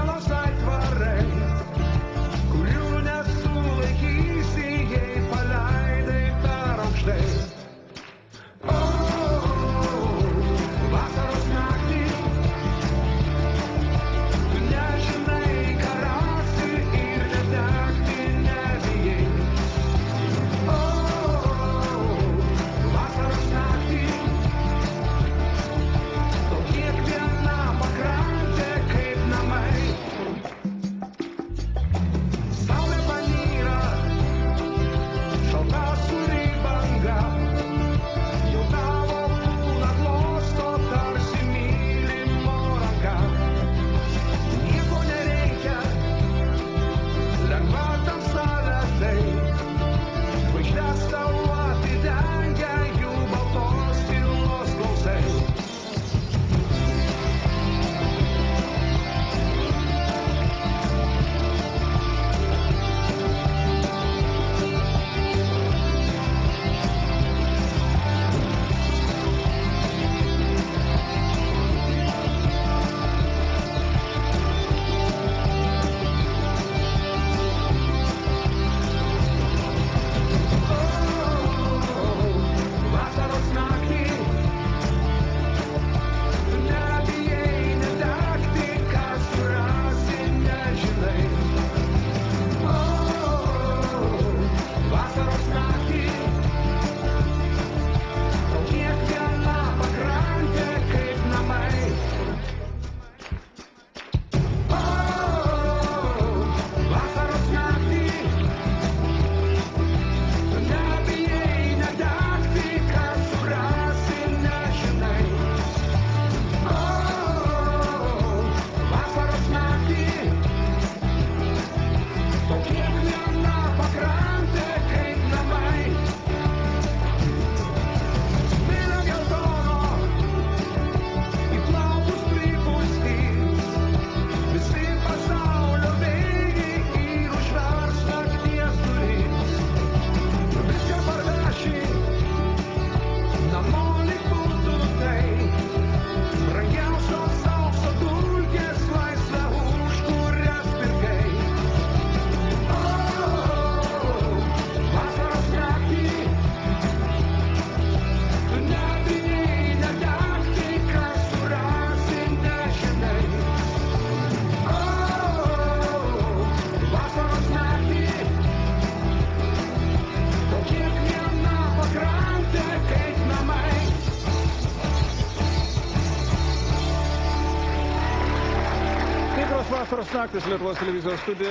sielos aitvarai, kurių nesulaikysi, jei paleidai per aukštai. Vasaros naktį, tu nežinai, ką rasi ir netekti nebijai. Vasaros naktį, tau kiekviena pakrantė kaip namai. Saulė panyra, šalta sūri banga, jau tavo kūną glosto tarsi mylimo ranka. Nieko nereikia, lengva tamsa lėtai, žvaigždes tau atidengia jų baltos tylos gausai. Vasaros naktį, tu nebijai netekti, ką surasi nežinai. Vasaros naktį, tau kiekviena pakrantė kaip namai. Vasaros naktį, tu nebijai netekti, ką surasi nežinai. Vasaros naktį, tau kiekviena pakrantė kaip namai. Smėlio geltono į plaukus pripustys, visi pasaulio vėjai ir užvers nakties duris. Viską parveši, namo lyg būtų tai, brangiausios aukso dulkės laisvę už kurias pirkai. Vasaros naktį, tu nebijai netekti, ką surasi nežinai. Vasaros naktį, tau kiekviena pakrantė kaip namai. Tikros vasaros naktis Lietuvos televizijos studijoje.